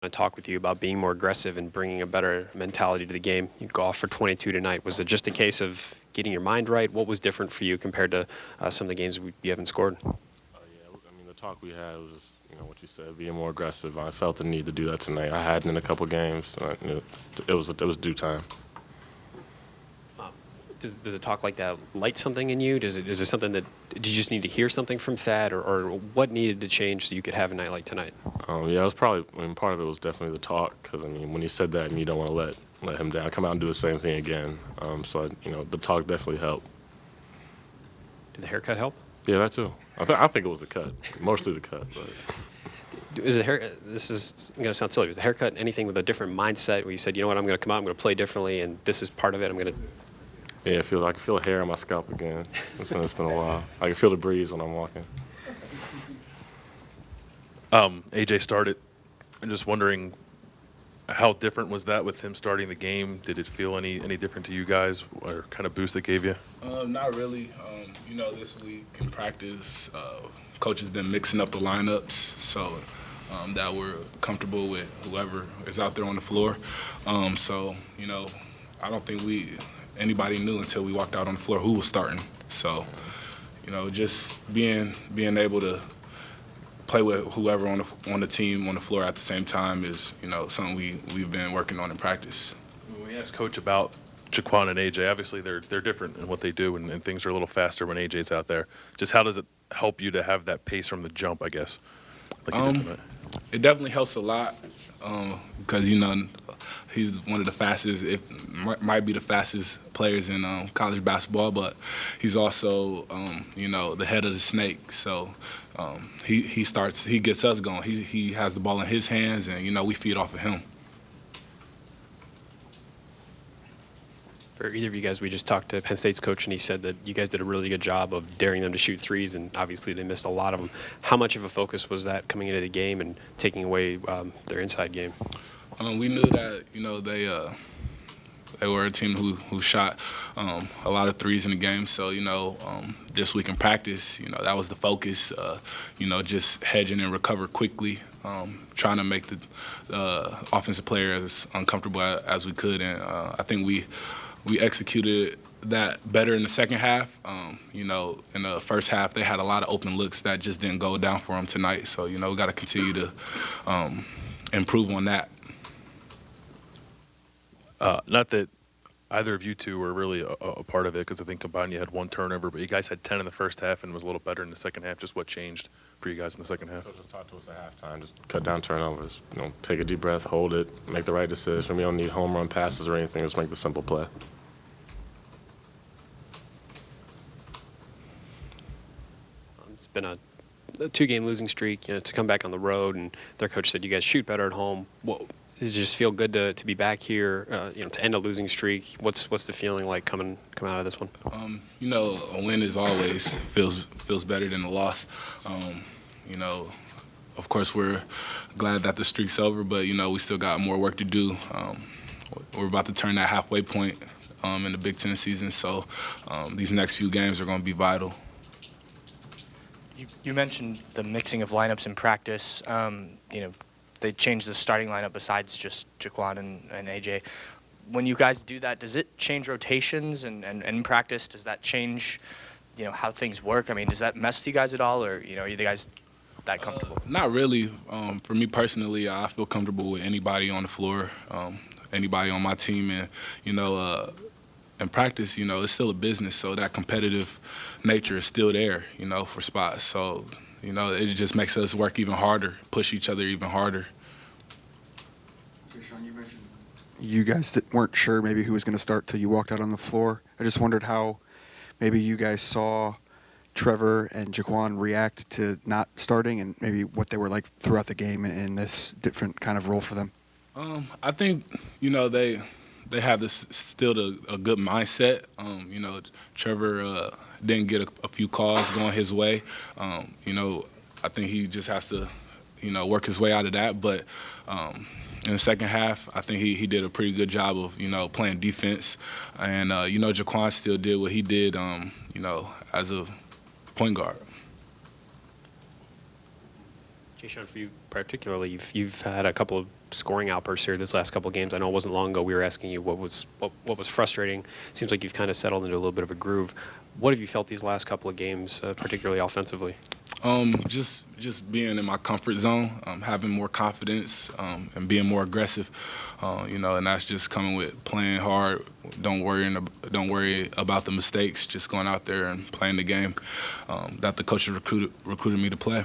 to talk with you about being more aggressive and bringing a better mentality to the game. You go off for 22 tonight. Was it just a case of getting your mind right? What was different for you compared to some of the games you haven't scored? Yeah, I mean, the talk we had was just, what you said, being more aggressive. I felt the need to do that tonight. I hadn't in a couple games. It was due time. Does a talk like that light something in you? Is it something that did you just need to hear something from Thad, or what needed to change so you could have a night like tonight? Yeah, it was probably. Part of it was definitely the talk, because when he said that, and you don't want to let him down, come out and do the same thing again. The talk definitely helped. Did the haircut help? Yeah, that too. I think it was the cut, mostly the cut. But. Is this is going to sound silly. Was the haircut anything with a different mindset where you said, you know what, I'm going to come out, I'm going to play differently, and this is part of it. I'm going to. Yeah, I can feel a hair on my scalp again. It's been a while. I can feel the breeze when I'm walking. AJ started. I'm just wondering, how different was that with him starting the game? Did it feel any different to you guys, or kind of boost it gave you? Not really. This week in practice, coach has been mixing up the lineups so that we're comfortable with whoever is out there on the floor. I don't think anybody knew until we walked out on the floor who was starting. So, just being able to play with whoever on the team on the floor at the same time is, something we've been working on in practice. When we asked Coach about Jaquan and AJ, obviously they're different in what they do, and things are a little faster when AJ's out there. Just how does it help you to have that pace from the jump, I guess, like you did tonight? It definitely helps a lot because, he's one of the fastest, might be the fastest players in college basketball, but he's also, the head of the snake. So he gets us going. He has the ball in his hands, and, we feed off of him. For either of you guys, we just talked to Penn State's coach, and he said that you guys did a really good job of daring them to shoot threes, and obviously they missed a lot of them. How much of a focus was that coming into the game and taking away their inside game? We knew that, they were a team who shot a lot of threes in the game. So, this week in practice, that was the focus, just hedging and recover quickly, trying to make the offensive player as uncomfortable as we could. And I think we executed that better in the second half. In the first half, they had a lot of open looks that just didn't go down for them tonight. So, we got to continue to improve on that. Not that either of you two were really a part of it, because I think combined you had one turnover, but you guys had 10 in the first half and was a little better in the second half. Just what changed for you guys in the second half? Coach just talked to us at halftime. Just cut down turnovers. Take a deep breath, hold it, make the right decision. We don't need home run passes or anything. Just make the simple play. It's been a 2-game losing streak, to come back on the road, and their coach said you guys shoot better at home. Does it just feel good to be back here, to end a losing streak? What's the feeling like coming out of this one? A win is always feels better than a loss. Of course we're glad that the streak's over, but we still got more work to do. We're about to turn that halfway point in the Big Ten season, so these next few games are going to be vital. You mentioned the mixing of lineups in practice. They changed the starting lineup besides just Jaquan and AJ. When you guys do that, does it change rotations? And in practice, does that change, how things work? I mean, does that mess with you guys at all, or, are you guys that comfortable? Not really. For me personally, I feel comfortable with anybody on the floor, anybody on my team. And, in practice, it's still a business, so that competitive nature is still there, for spots. So, it just makes us work even harder, push each other even harder. Jae'Sean, you mentioned you guys weren't sure maybe who was going to start till you walked out on the floor. I just wondered how maybe you guys saw Trevor and Jaquan react to not starting, and maybe what they were like throughout the game in this different kind of role for them. I think, they have this still a good mindset. Trevor didn't get a few calls going his way. I think he just has to, work his way out of that. But in the second half, I think he did a pretty good job of, playing defense. And, Jaquan still did what he did, as a point guard. Jae'Sean, for you particularly, you've had a couple of scoring outbursts here this last couple of games. I know it wasn't long ago we were asking you what was frustrating. Seems like you've kind of settled into a little bit of a groove. What have you felt these last couple of games, particularly offensively? Just being in my comfort zone, having more confidence, and being more aggressive. And that's just coming with playing hard. Don't worry about the mistakes. Just going out there and playing the game that the coach recruited me to play.